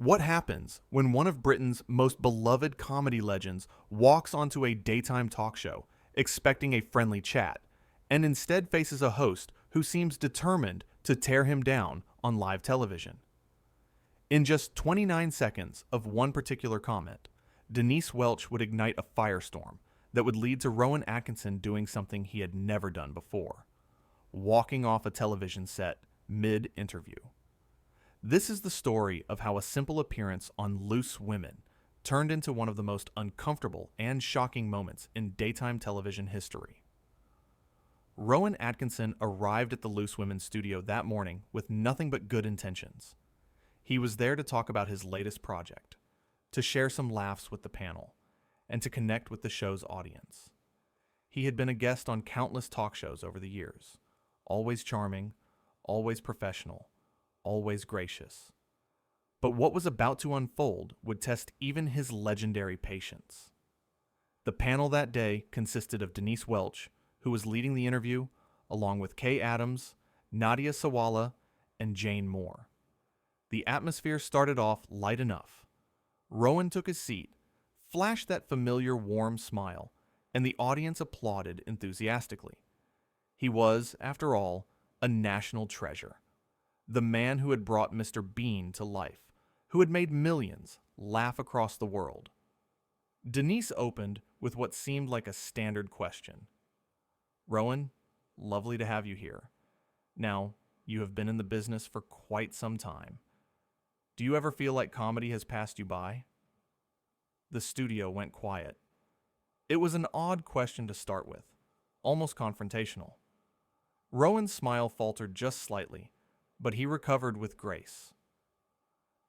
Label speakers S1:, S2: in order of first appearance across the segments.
S1: What happens when one of Britain's most beloved comedy legends walks onto a daytime talk show expecting a friendly chat and instead faces a host who seems determined to tear him down on live television? In just 29 seconds of one particular comment, Denise Welch would ignite a firestorm that would lead to Rowan Atkinson doing something he had never done before: walking off a television set mid-interview. This is the story of how a simple appearance on Loose Women turned into one of the most uncomfortable and shocking moments in daytime television history. Rowan Atkinson arrived at the Loose Women studio that morning with nothing but good intentions. He was there to talk about his latest project, to share some laughs with the panel, and to connect with the show's audience. He had been a guest on countless talk shows over the years, always charming, always professional, always gracious. But what was about to unfold would test even his legendary patience. The panel that day consisted of Denise Welch, who was leading the interview, along with Kay Adams, Nadia Sawalha, and Jane Moore. The atmosphere started off light enough. Rowan took his seat, flashed that familiar warm smile, and the audience applauded enthusiastically. He was, after all, a national treasure. The man who had brought Mr. Bean to life, who had made millions laugh across the world. Denise opened with what seemed like a standard question. "Rowan, lovely to have you here. Now, you have been in the business for quite some time. Do you ever feel like comedy has passed you by?" The studio went quiet. It was an odd question to start with, almost confrontational. Rowan's smile faltered just slightly, but he recovered with grace.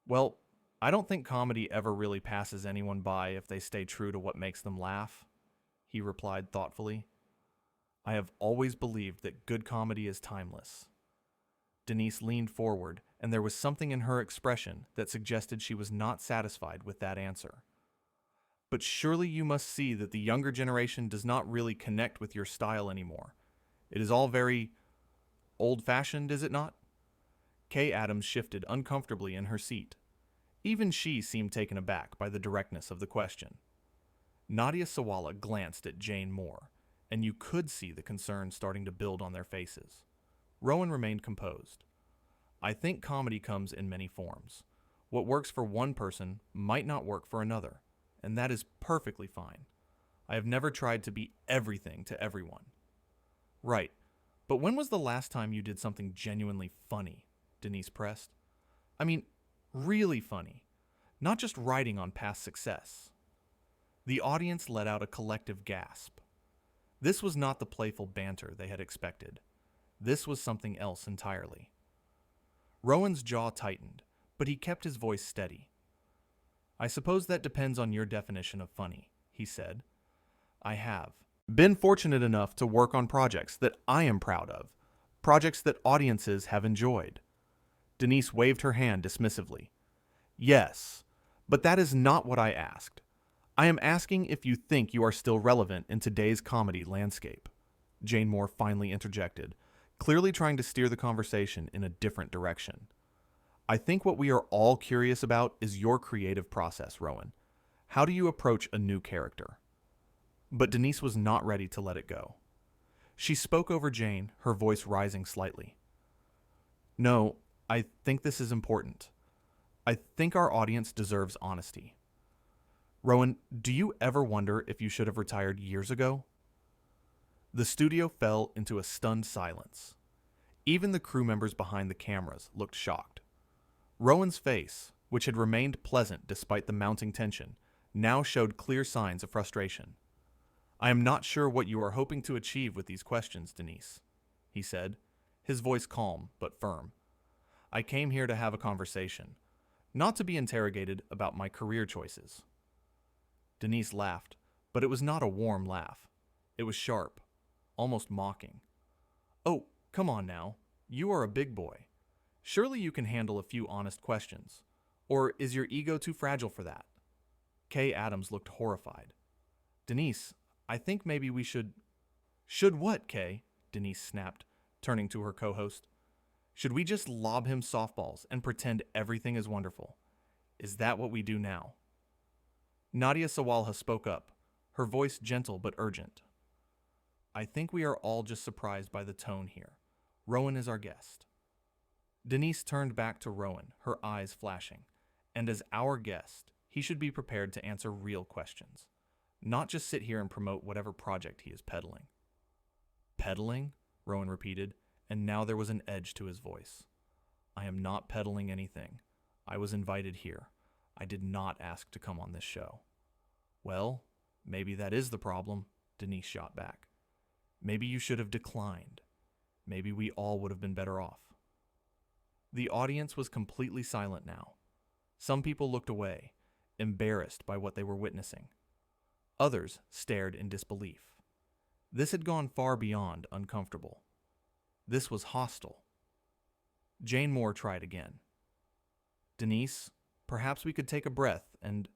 S1: "Well, I don't think comedy ever really passes anyone by if they stay true to what makes them laugh," he replied thoughtfully. "I have always believed that good comedy is timeless." Denise leaned forward, and there was something in her expression that suggested she was not satisfied with that answer. "But surely you must see that the younger generation does not really connect with your style anymore. It is all very old-fashioned, is it not?" Kay Adams shifted uncomfortably in her seat. Even she seemed taken aback by the directness of the question. Nadia Sawalha glanced at Jane Moore, and you could see the concern starting to build on their faces. Rowan remained composed. "I think comedy comes in many forms. What works for one person might not work for another, and that is perfectly fine. I have never tried to be everything to everyone." "Right, but when was the last time you did something genuinely funny?" Denise pressed. "I mean, really funny, not just riding on past success." The audience let out a collective gasp. This was not the playful banter they had expected. This was something else entirely. Rowan's jaw tightened, but he kept his voice steady. "I suppose that depends on your definition of funny," he said. "I have been fortunate enough to work on projects that I am proud of, projects that audiences have enjoyed." Denise waved her hand dismissively. "Yes, but that is not what I asked. I am asking if you think you are still relevant in today's comedy landscape," Jane Moore finally interjected, clearly trying to steer the conversation in a different direction. "I think what we are all curious about is your creative process, Rowan. How do you approach a new character?" But Denise was not ready to let it go. She spoke over Jane, her voice rising slightly. "No, I think this is important. I think our audience deserves honesty. Rowan, do you ever wonder if you should have retired years ago?" The studio fell into a stunned silence. Even the crew members behind the cameras looked shocked. Rowan's face, which had remained pleasant despite the mounting tension, now showed clear signs of frustration. "I am not sure what you are hoping to achieve with these questions, Denise," he said, his voice calm but firm. "I came here to have a conversation, not to be interrogated about my career choices." Denise laughed, but it was not a warm laugh. It was sharp, almost mocking. "Oh, come on now. You are a big boy. Surely you can handle a few honest questions. Or is your ego too fragile for that?" Kay Adams looked horrified. "Denise, I think maybe we should—" "Should what, Kay?" Denise snapped, turning to her co-host. "Should we just lob him softballs and pretend everything is wonderful? Is that what we do now? Nadia Sawalha spoke up, her voice gentle but urgent. I think we are all just surprised by the tone here. Rowan is our guest. Denise turned back to Rowan, her eyes flashing, and as our guest, he should be prepared to answer real questions, not just sit here and promote whatever project he is peddling. Peddling? Rowan repeated, and now there was an edge to his voice. I am not peddling anything. I was invited here. I did not ask to come on this show. Well, maybe that is the problem, Denise shot back. Maybe you should have declined. Maybe we all would have been better off. The audience was completely silent now. Some people looked away, embarrassed by what they were witnessing. Others stared in disbelief. This had gone far beyond uncomfortable. This was hostile. Jane Moore tried again. Denise, perhaps we could take a breath and...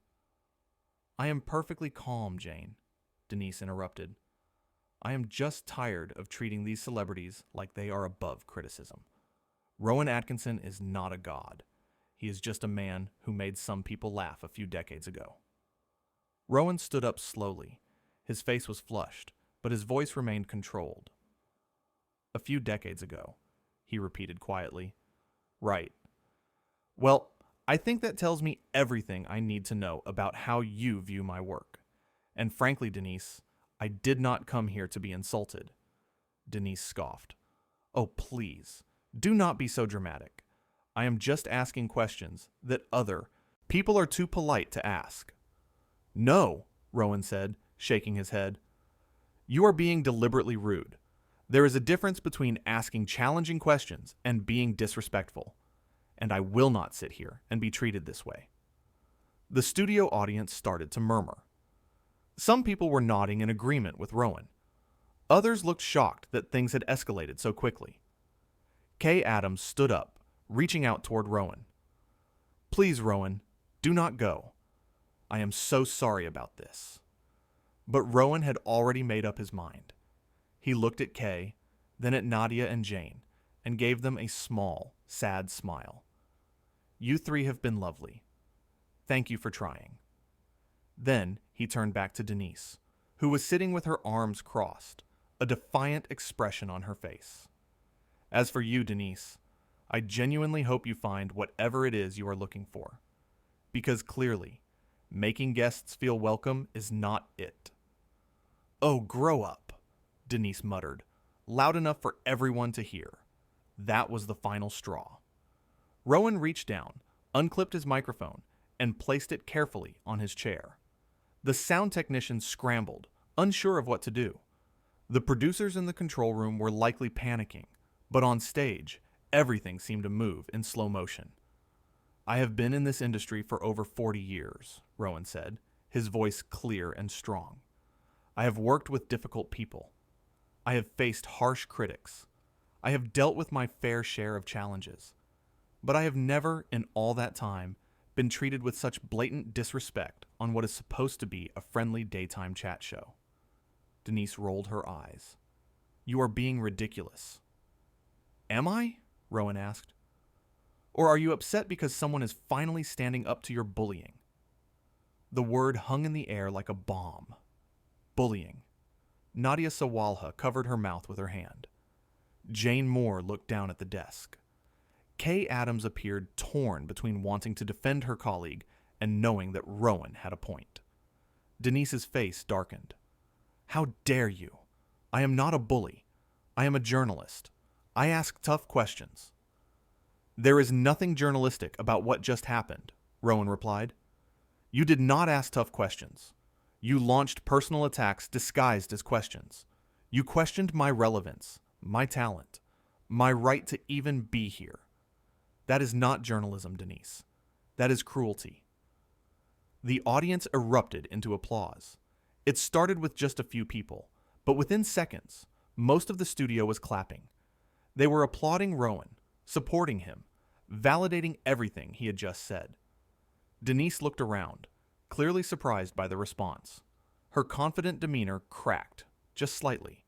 S1: I am perfectly calm, Jane, Denise interrupted. I am just tired of treating these celebrities like they are above criticism. Rowan Atkinson is not a god. He is just a man who made some people laugh a few decades ago. Rowan stood up slowly. His face was flushed, but his voice remained controlled. A few decades ago, he repeated quietly. Right. Well, I think that tells me everything I need to know about how you view my work. And frankly, Denise, I did not come here to be insulted. Denise scoffed. Oh, please, do not be so dramatic. I am just asking questions that other people are too polite to ask. No, Rowan said, shaking his head. You are being deliberately rude. There is a difference between asking challenging questions and being disrespectful. And I will not sit here and be treated this way. The studio audience started to murmur. Some people were nodding in agreement with Rowan. Others looked shocked that things had escalated so quickly. Kay Adams stood up, reaching out toward Rowan. Please, Rowan, do not go. I am so sorry about this. But Rowan had already made up his mind. He looked at Kay, then at Nadia and Jane, and gave them a small, sad smile. You three have been lovely. Thank you for trying. Then he turned back to Denise, who was sitting with her arms crossed, a defiant expression on her face. As for you, Denise, I genuinely hope you find whatever it is you are looking for. Because clearly, making guests feel welcome is not it. Oh, grow up, Denise muttered, loud enough for everyone to hear. That was the final straw. Rowan reached down, unclipped his microphone, and placed it carefully on his chair. The sound technician scrambled, unsure of what to do. The producers in the control room were likely panicking, but on stage, everything seemed to move in slow motion. I have been in this industry for over 40 years, Rowan said, his voice clear and strong. I have worked with difficult people. I have faced harsh critics. I have dealt with my fair share of challenges. But I have never, in all that time, been treated with such blatant disrespect on what is supposed to be a friendly daytime chat show. Denise rolled her eyes. You are being ridiculous. Am I? Rowan asked. Or are you upset because someone is finally standing up to your bullying? The word hung in the air like a bomb. Bullying. Nadia Sawalha covered her mouth with her hand. Jane Moore looked down at the desk. Kay Adams appeared torn between wanting to defend her colleague and knowing that Rowan had a point. Denise's face darkened. How dare you? I am not a bully. I am a journalist. I ask tough questions. There is nothing journalistic about what just happened, Rowan replied. You did not ask tough questions. You launched personal attacks disguised as questions. You questioned my relevance, my talent, my right to even be here. That is not journalism, Denise. That is cruelty. The audience erupted into applause. It started with just a few people, but within seconds, most of the studio was clapping. They were applauding Rowan, supporting him, validating everything he had just said. Denise looked around, clearly surprised by the response. Her confident demeanor cracked, just slightly.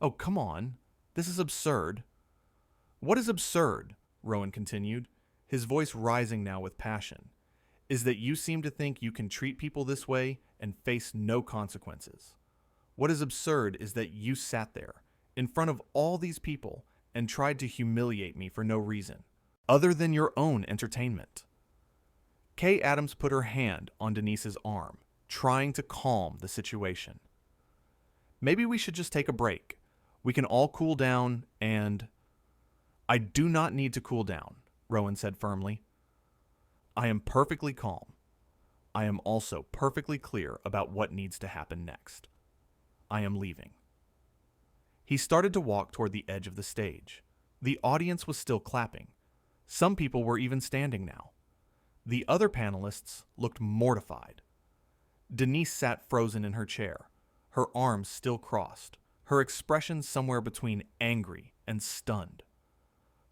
S1: Oh, come on. This is absurd. What is absurd? Rowan continued, his voice rising now with passion. is that you seem to think you can treat people this way and face no consequences. What is absurd is that you sat there, in front of all these people, and tried to humiliate me for no reason, other than your own entertainment. Kay Adams put her hand on Denise's arm, trying to calm the situation. Maybe we should just take a break. We can all cool down and... I do not need to cool down, Rowan said firmly. I am perfectly calm. I am also perfectly clear about what needs to happen next. I am leaving. He started to walk toward the edge of the stage. The audience was still clapping. Some people were even standing now. The other panelists looked mortified. Denise sat frozen in her chair, her arms still crossed, her expression somewhere between angry and stunned.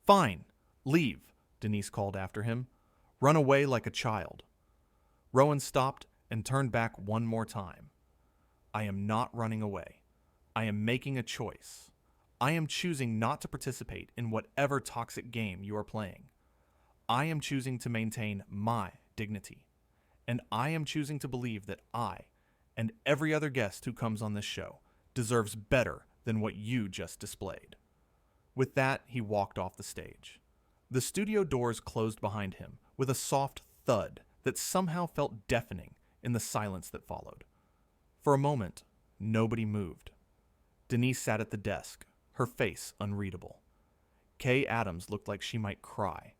S1: Fine, leave, Denise called after him. Run away like a child. Rowan stopped and turned back one more time. I am not running away. I am making a choice. I am choosing not to participate in whatever toxic game you are playing. I am choosing to maintain my dignity. And I am choosing to believe that I, and every other guest who comes on this show, deserves better than what you just displayed. With that, he walked off the stage. The studio doors closed behind him with a soft thud that somehow felt deafening in the silence that followed. For a moment, nobody moved. Denise sat at the desk, her face unreadable. Kay Adams looked like she might cry.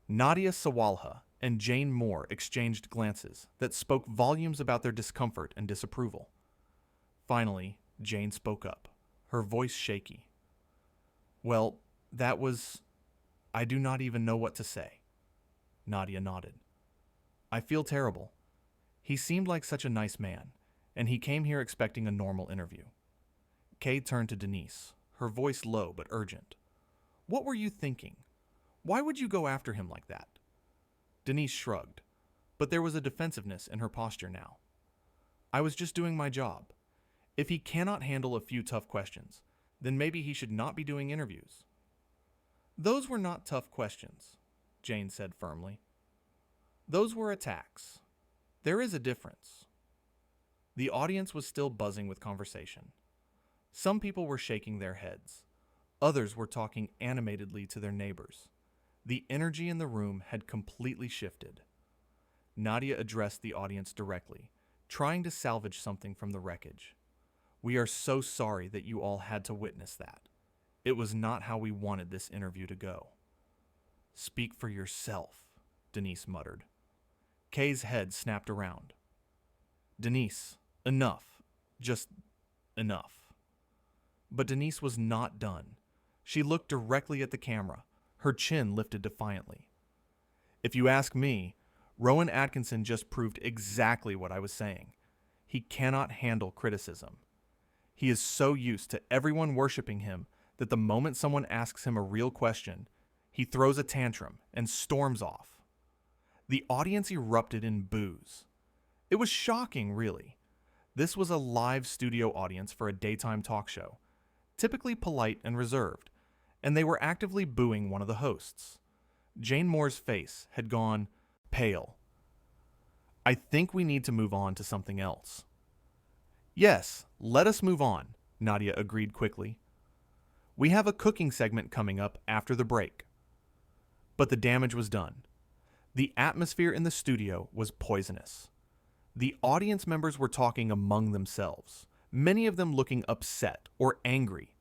S1: Nadia Sawalha and Jane Moore exchanged glances that spoke volumes about their discomfort and disapproval. Finally, Jane spoke up, her voice shaky. Well, that was... I do not even know what to say. Nadia nodded. I feel terrible. He seemed like such a nice man, and he came here expecting a normal interview. Kay turned to Denise, her voice low but urgent. What were you thinking? Why would you go after him like that? Denise shrugged, but there was a defensiveness in her posture now. I was just doing my job. If he cannot handle a few tough questions, then maybe he should not be doing interviews. Those were not tough questions, Jane said firmly. Those were attacks. There is a difference. The audience was still buzzing with conversation. Some people were shaking their heads. Others were talking animatedly to their neighbors. The energy in the room had completely shifted. Nadia addressed the audience directly, trying to salvage something from the wreckage. We are so sorry that you all had to witness that. It was not how we wanted this interview to go. Speak for yourself, Denise muttered. Kay's head snapped around. Denise, enough. Just enough. But Denise was not done. She looked directly at the camera, her chin lifted defiantly. If you ask me, Rowan Atkinson just proved exactly what I was saying. He cannot handle criticism. He is so used to everyone worshiping him that the moment someone asks him a real question, he throws a tantrum and storms off. The audience erupted in boos. It was shocking, really. This was a live studio audience for a daytime talk show, typically polite and reserved, and they were actively booing one of the hosts. Jane Moore's face had gone pale. I think we need to move on to something else. Yes, let us move on, Nadia agreed quickly. We have a cooking segment coming up after the break. But the damage was done. The atmosphere in the studio was poisonous. The audience members were talking among themselves, many of them looking upset or angry.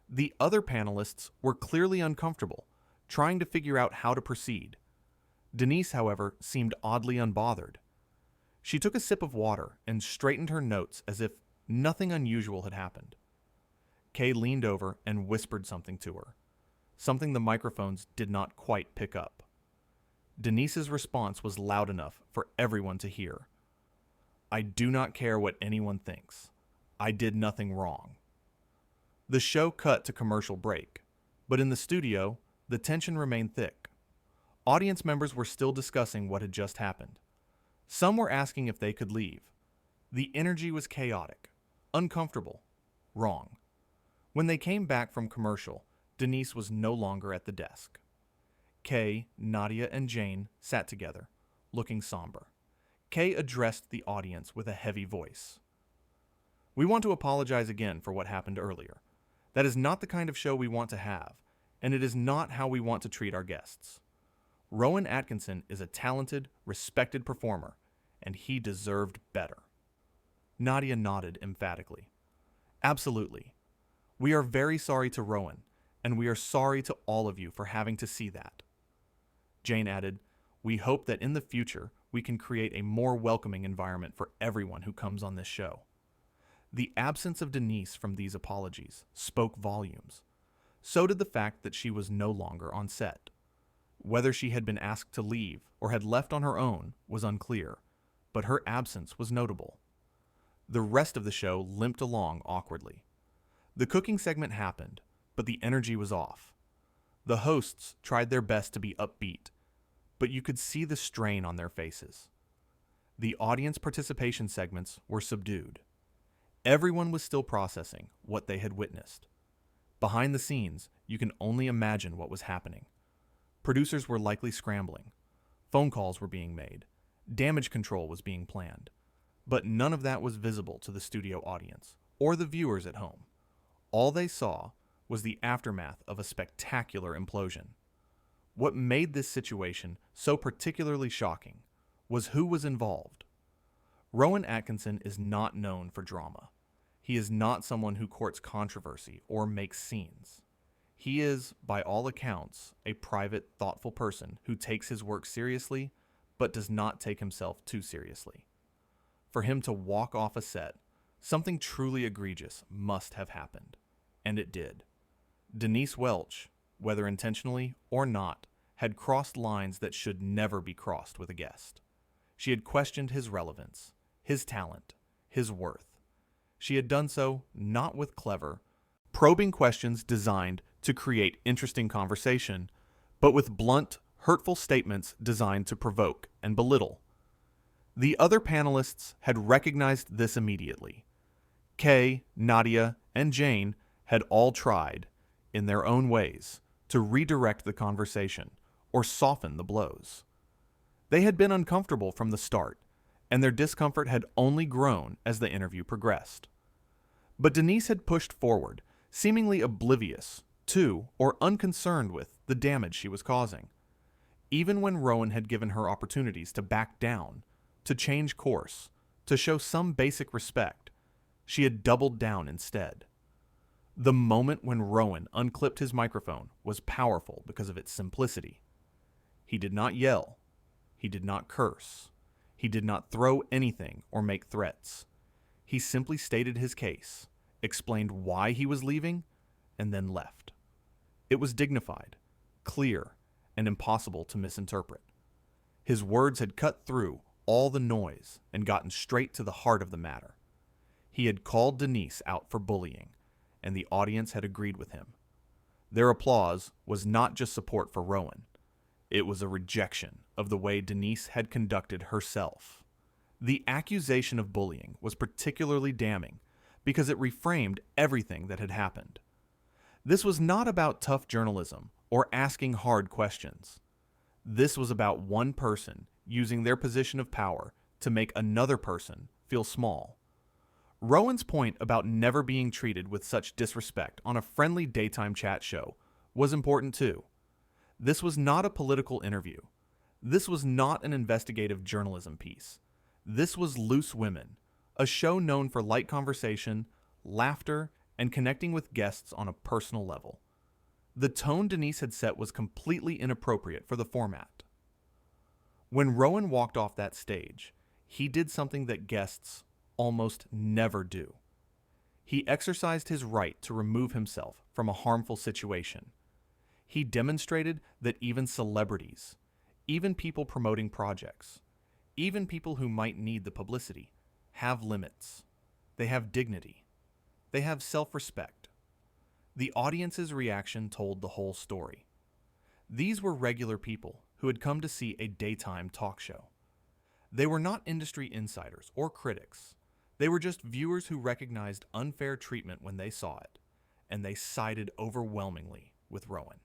S1: The other panelists were clearly uncomfortable, trying to figure out how to proceed. Denise, however, seemed oddly unbothered. She took a sip of water and straightened her notes as if nothing unusual had happened. Kay leaned over and whispered something to her, something the microphones did not quite pick up. Denise's response was loud enough for everyone to hear. I do not care what anyone thinks. I did nothing wrong. The show cut to commercial break, but in the studio, the tension remained thick. Audience members were still discussing what had just happened. Some were asking if they could leave. The energy was chaotic, uncomfortable, wrong. When they came back from commercial, Denise was no longer at the desk. Kay, Nadia, and Jane sat together, looking somber. Kay addressed the audience with a heavy voice. "We want to apologize again for what happened earlier. That is not the kind of show we want to have, and it is not how we want to treat our guests. Rowan Atkinson is a talented, respected performer, and he deserved better." Nadia nodded emphatically. "Absolutely. We are very sorry to Rowan, and we are sorry to all of you for having to see that." Jane added, "We hope that in the future we can create a more welcoming environment for everyone who comes on this show." The absence of Denise from these apologies spoke volumes. So did the fact that she was no longer on set. Whether she had been asked to leave or had left on her own was unclear, but her absence was notable. The rest of the show limped along awkwardly. The cooking segment happened, but the energy was off. The hosts tried their best to be upbeat, but you could see the strain on their faces. The audience participation segments were subdued. Everyone was still processing what they had witnessed. Behind the scenes, you can only imagine what was happening. Producers were likely scrambling. Phone calls were being made. Damage control was being planned. But none of that was visible to the studio audience or the viewers at home. All they saw was the aftermath of a spectacular implosion. What made this situation so particularly shocking was who was involved. Rowan Atkinson is not known for drama. He is not someone who courts controversy or makes scenes. He is, by all accounts, a private, thoughtful person who takes his work seriously, but does not take himself too seriously. For him to walk off a set, something truly egregious must have happened. And it did. Denise Welch, whether intentionally or not, had crossed lines that should never be crossed with a guest. She had questioned his relevance, his talent, his worth. She had done so not with clever, probing questions designed to create interesting conversation, but with blunt, hurtful statements designed to provoke and belittle. The other panelists had recognized this immediately. Kay, Nadia, and Jane had all tried, in their own ways, to redirect the conversation or soften the blows. They had been uncomfortable from the start, and their discomfort had only grown as the interview progressed. But Denise had pushed forward, seemingly oblivious to or unconcerned with the damage she was causing. Even when Rowan had given her opportunities to back down, to change course, to show some basic respect, she had doubled down instead. The moment when Rowan unclipped his microphone was powerful because of its simplicity. He did not yell. He did not curse. He did not throw anything or make threats. He simply stated his case, explained why he was leaving, and then left. It was dignified, clear, and impossible to misinterpret. His words had cut through all the noise and gotten straight to the heart of the matter. He had called Denise out for bullying, and the audience had agreed with him. Their applause was not just support for Rowan. It was a rejection of the way Denise had conducted herself. The accusation of bullying was particularly damning because it reframed everything that had happened. This was not about tough journalism or asking hard questions. This was about one person using their position of power to make another person feel small. Rowan's point about never being treated with such disrespect on a friendly daytime chat show was important too. This was not a political interview. This was not an investigative journalism piece. This was Loose Women, a show known for light conversation, laughter, and connecting with guests on a personal level. The tone Denise had set was completely inappropriate for the format. When Rowan walked off that stage, he did something that guests almost never do. He exercised his right to remove himself from a harmful situation. He demonstrated that even celebrities, even people promoting projects, even people who might need the publicity, have limits. They have dignity. They have self-respect. The audience's reaction told the whole story. These were regular people who had come to see a daytime talk show. They were not industry insiders or critics. They were just viewers who recognized unfair treatment when they saw it, and they sided overwhelmingly with Rowan.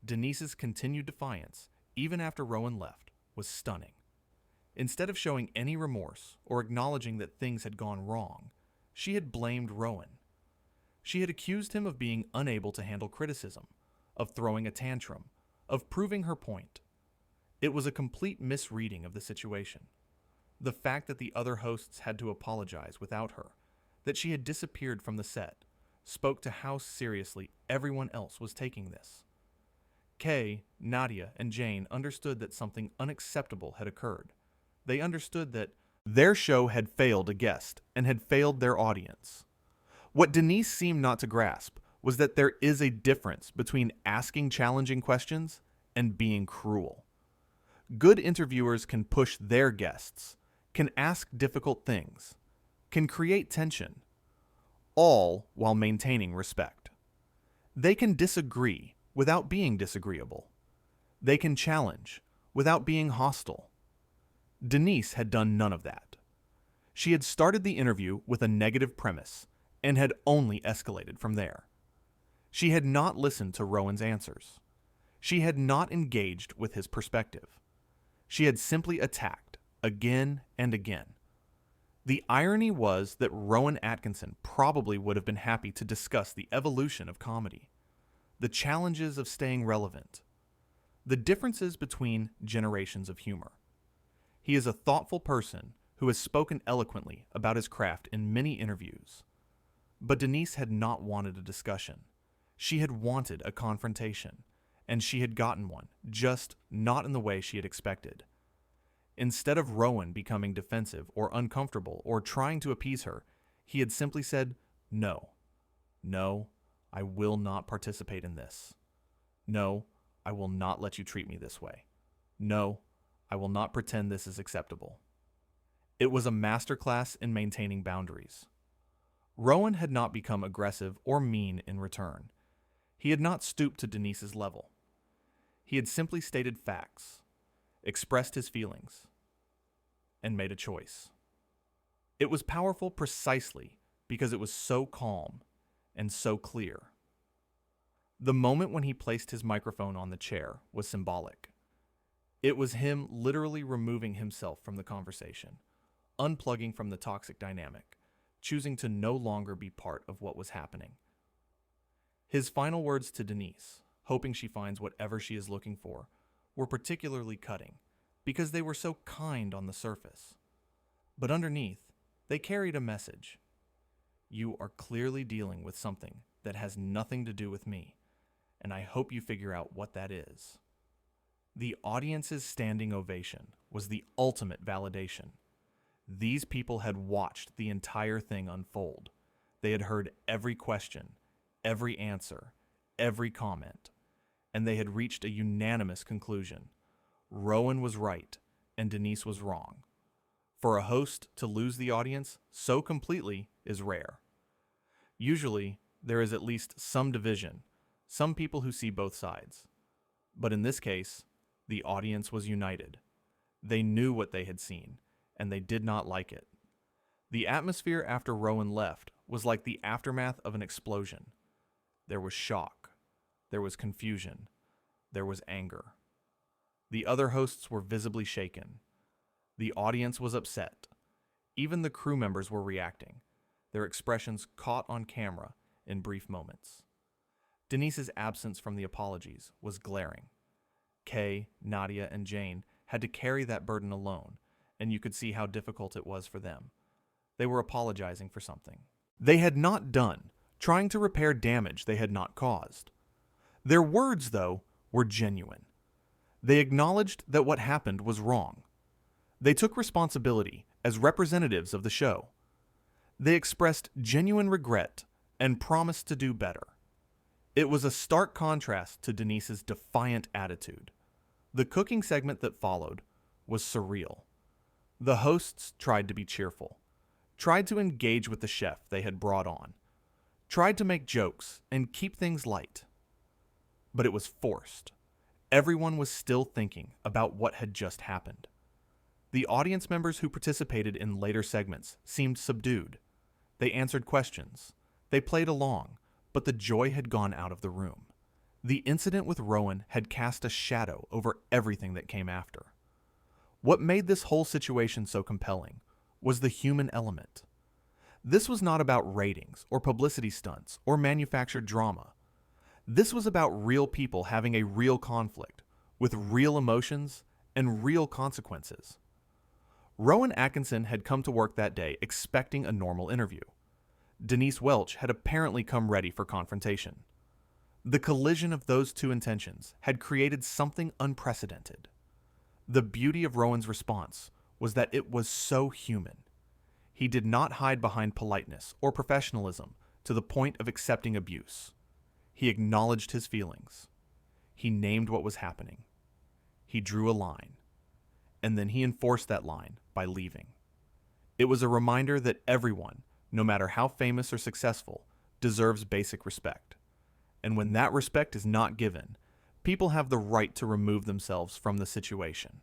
S1: Denise's continued defiance, even after Rowan left, was stunning. Instead of showing any remorse or acknowledging that things had gone wrong, she had blamed Rowan. She had accused him of being unable to handle criticism, of throwing a tantrum, of proving her point. It was a complete misreading of the situation. The fact that the other hosts had to apologize without her, that she had disappeared from the set, spoke to how seriously everyone else was taking this. Kay, Nadia, and Jane understood that something unacceptable had occurred. They understood that their show had failed a guest and had failed their audience. What Denise seemed not to grasp was that there is a difference between asking challenging questions and being cruel. Good interviewers can push their guests, can ask difficult things, can create tension, all while maintaining respect. They can disagree without being disagreeable. They can challenge without being hostile. Denise had done none of that. She had started the interview with a negative premise and had only escalated from there. She had not listened to Rowan's answers. She had not engaged with his perspective. She had simply attacked again and again. The irony was that Rowan Atkinson probably would have been happy to discuss the evolution of comedy, the challenges of staying relevant, the differences between generations of humor. He is a thoughtful person who has spoken eloquently about his craft in many interviews. But Denise had not wanted a discussion. She had wanted a confrontation, and she had gotten one, just not in the way she had expected. Instead of Rowan becoming defensive or uncomfortable or trying to appease her, he had simply said, "No. No, I will not participate in this. No, I will not let you treat me this way. No, I will not pretend this is acceptable." It was a masterclass in maintaining boundaries. Rowan had not become aggressive or mean in return. He had not stooped to Denise's level. He had simply stated facts, expressed his feelings, and made a choice. It was powerful precisely because it was so calm and so clear. The moment when he placed his microphone on the chair was symbolic. It was him literally removing himself from the conversation, unplugging from the toxic dynamic, choosing to no longer be part of what was happening. His final words to Denise, hoping she finds whatever she is looking for, were particularly cutting because they were so kind on the surface. But underneath, they carried a message. You are clearly dealing with something that has nothing to do with me, and I hope you figure out what that is. The audience's standing ovation was the ultimate validation. These people had watched the entire thing unfold. They had heard every question, every answer, every comment, and they had reached a unanimous conclusion. Rowan was right, and Denise was wrong. For a host to lose the audience so completely is rare. Usually, there is at least some division, some people who see both sides. But in this case, the audience was united. They knew what they had seen, and they did not like it. The atmosphere after Rowan left was like the aftermath of an explosion. There was shock. There was confusion. There was anger. The other hosts were visibly shaken. The audience was upset. Even the crew members were reacting, their expressions caught on camera in brief moments. Denise's absence from the apologies was glaring. Kay, Nadia, and Jane had to carry that burden alone, and you could see how difficult it was for them. They were apologizing for something they had not done, trying to repair damage they had not caused. Their words, though, were genuine. They acknowledged that what happened was wrong. They took responsibility as representatives of the show. They expressed genuine regret and promised to do better. It was a stark contrast to Denise's defiant attitude. The cooking segment that followed was surreal. The hosts tried to be cheerful, tried to engage with the chef they had brought on, tried to make jokes and keep things light. But it was forced. Everyone was still thinking about what had just happened. The audience members who participated in later segments seemed subdued. They answered questions. They played along, but the joy had gone out of the room. The incident with Rowan had cast a shadow over everything that came after. What made this whole situation so compelling was the human element. This was not about ratings or publicity stunts or manufactured drama. This was about real people having a real conflict with real emotions and real consequences. Rowan Atkinson had come to work that day expecting a normal interview. Denise Welch had apparently come ready for confrontation. The collision of those two intentions had created something unprecedented. The beauty of Rowan's response was that it was so human. He did not hide behind politeness or professionalism to the point of accepting abuse. He acknowledged his feelings. He named what was happening. He drew a line. And then he enforced that line by leaving. It was a reminder that everyone, no matter how famous or successful, deserves basic respect. And when that respect is not given, people have the right to remove themselves from the situation.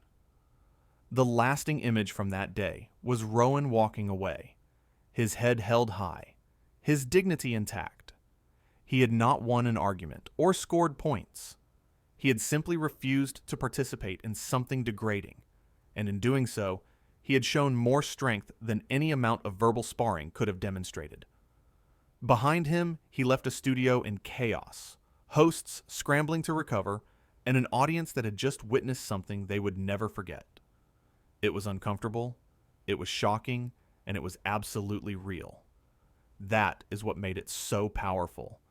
S1: The lasting image from that day was Rowan walking away, his head held high, his dignity intact. He had not won an argument or scored points. He had simply refused to participate in something degrading, and in doing so, he had shown more strength than any amount of verbal sparring could have demonstrated. Behind him, he left a studio in chaos, hosts scrambling to recover, and an audience that had just witnessed something they would never forget. It was uncomfortable, it was shocking, and it was absolutely real. That is what made it so powerful